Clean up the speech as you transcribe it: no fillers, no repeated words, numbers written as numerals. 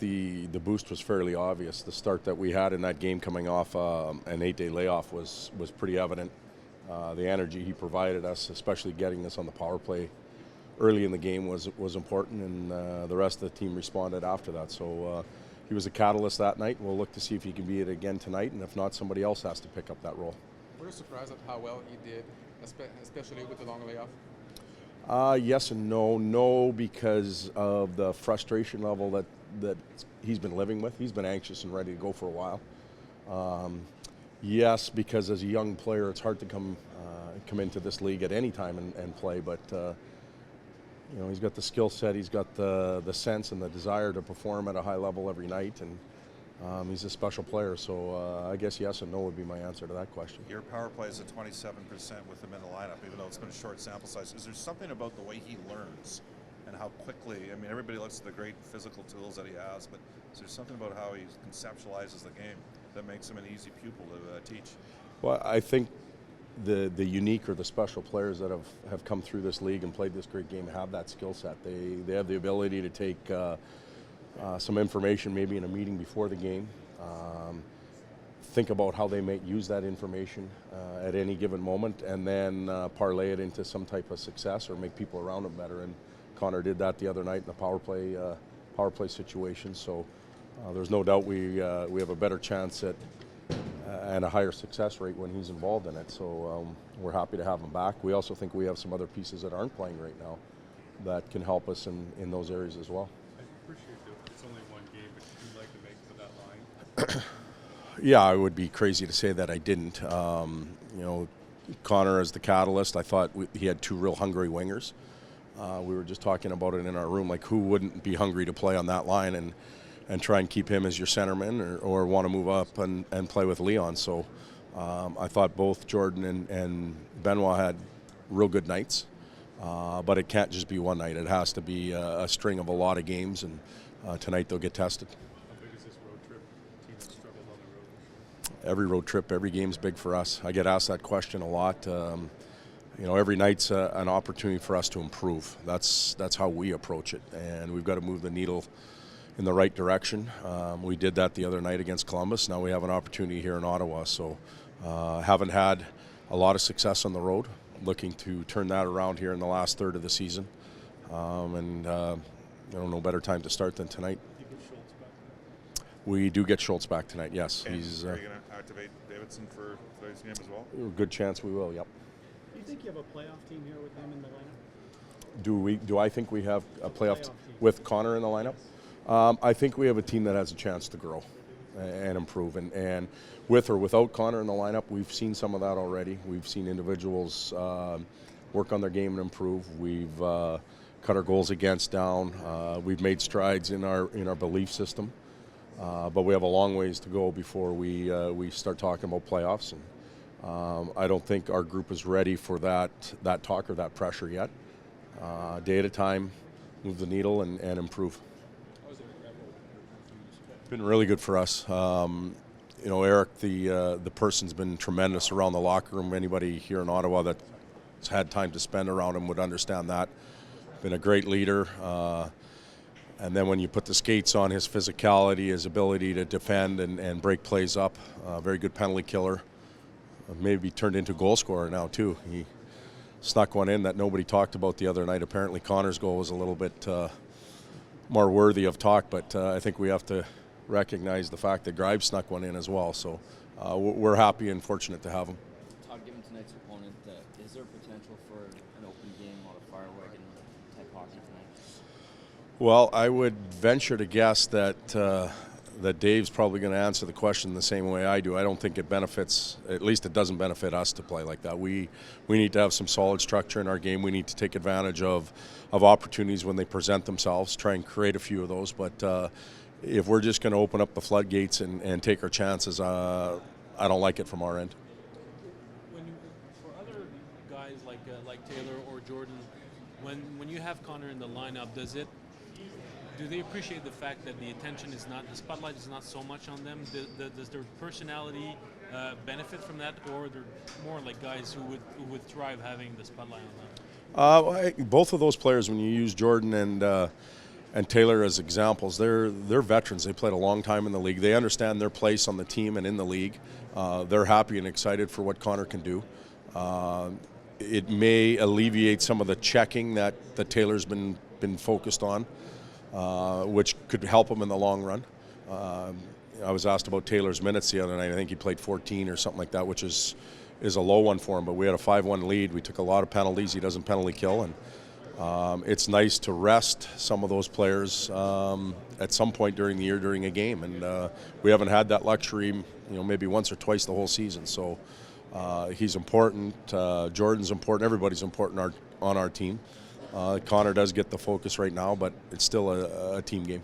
the boost was fairly obvious. The start that we had in that game coming off an 8-day layoff was pretty evident. The energy he provided us, especially getting this on the power play early in the game, was important, and the rest of the team responded after that. So he was a catalyst that night. We'll look to see if he can be it again tonight, and if not, somebody else has to pick up that role. Were you surprised at how well he did, especially with the long layoff? Yes and no. No, because of the frustration level that he's been living with. He's been anxious and ready to go for a while. Yes, because as a young player, it's hard to come into this league at any time and play. But he's got the skill set, he's got the sense and the desire to perform at a high level every night, and he's a special player. So I guess yes and no would be my answer to that question. Your power play is at 27% with him in the lineup, even though it's been a short sample size. Is there something about the way he learns and how quickly? I mean, everybody looks at the great physical tools that he has, but is there something about how he conceptualizes the game that makes him an easy pupil to teach? Well, I think the unique or the special players that have come through this league and played this great game have that skill set. They have the ability to take some information maybe in a meeting before the game, think about how they might use that information at any given moment, and then parlay it into some type of success or make people around them better. And Connor did that the other night in the power play situation. So there's no doubt we have a better chance at and a higher success rate when he's involved in it. So we're happy to have him back. We also think we have some other pieces that aren't playing right now that can help us in those areas as well. I appreciate that it's only one game, but you'd like to make it to that line? Yeah, I would be crazy to say that I didn't. Connor as the catalyst, I thought he had two real hungry wingers. We were just talking about it in our room, like who wouldn't be hungry to play on that line and try and keep him as your centerman or want to move up and play with Leon. So I thought both Jordan and Benoit had real good nights, but it can't just be one night. It has to be a string of a lot of games, and tonight they'll get tested. How big is this road trip? Team has struggled on the road. Every road trip, every game's big for us. I get asked that question a lot. Every night's an opportunity for us to improve. That's how we approach it, and we've got to move the needle in the right direction. We did that the other night against Columbus. Now we have an opportunity here in Ottawa. So haven't had a lot of success on the road. Looking to turn that around here in the last third of the season. No better time to start than tonight. Do you get Schultz back? We do get Schultz back tonight, yes. And He's are you going to activate Davidson for today's game as well? a good chance we will, yep. Do you think you have a playoff team here with him in the lineup? Do I think we have a playoff team. with Connor in the lineup? I think we have a team that has a chance to grow and improve. And with or without Connor in the lineup, we've seen some of that already. We've seen individuals work on their game and improve. We've cut our goals against down. We've made strides in our belief system. But we have a long ways to go before we start talking about playoffs. And I don't think our group is ready for that talk or that pressure yet. Day at a time, move the needle and improve. It's been really good for us. Eric, the person's been tremendous around the locker room. Anybody here in Ottawa that's had time to spend around him would understand that. Been a great leader. And then when you put the skates on, his physicality, his ability to defend and break plays up, very good penalty killer. Maybe turned into a goal scorer now too. He snuck one in that nobody talked about the other night. Apparently Connor's goal was a little bit more worthy of talk, but I think we have to recognize the fact that Grimes snuck one in as well. So we're happy and fortunate to have him. Todd, given tonight's opponent, is there potential for an open game on a firework type hockey tonight? Well, I would venture to guess that Dave's probably going to answer the question the same way I do. I don't think it benefits, at least it doesn't benefit us to play like that. We need to have some solid structure in our game. We need to take advantage of opportunities when they present themselves, try and create a few of those. But if we're just going to open up the floodgates and take our chances, I don't like it from our end. For other guys like Taylor or Jordan, when you have Connor in the lineup, do they appreciate the fact that the spotlight is not so much on them? Does their personality benefit from that, or they're more like guys who would thrive having the spotlight on them? Both of those players, when you use Jordan and Taylor as examples. They're veterans. They played a long time in the league. They understand their place on the team and in the league. They're happy and excited for what Connor can do. It may alleviate some of the checking that Taylor's been focused on, which could help him in the long run. I was asked about Taylor's minutes the other night. I think he played 14 or something like that, which is a low one for him. But we had a 5-1 lead. We took a lot of penalties. He doesn't penalty kill, and it's nice to rest some of those players at some point during the year during a game, and we haven't had that luxury, maybe once or twice the whole season. So he's important. Jordan's important. Everybody's important on our team. Connor does get the focus right now, but it's still a team game.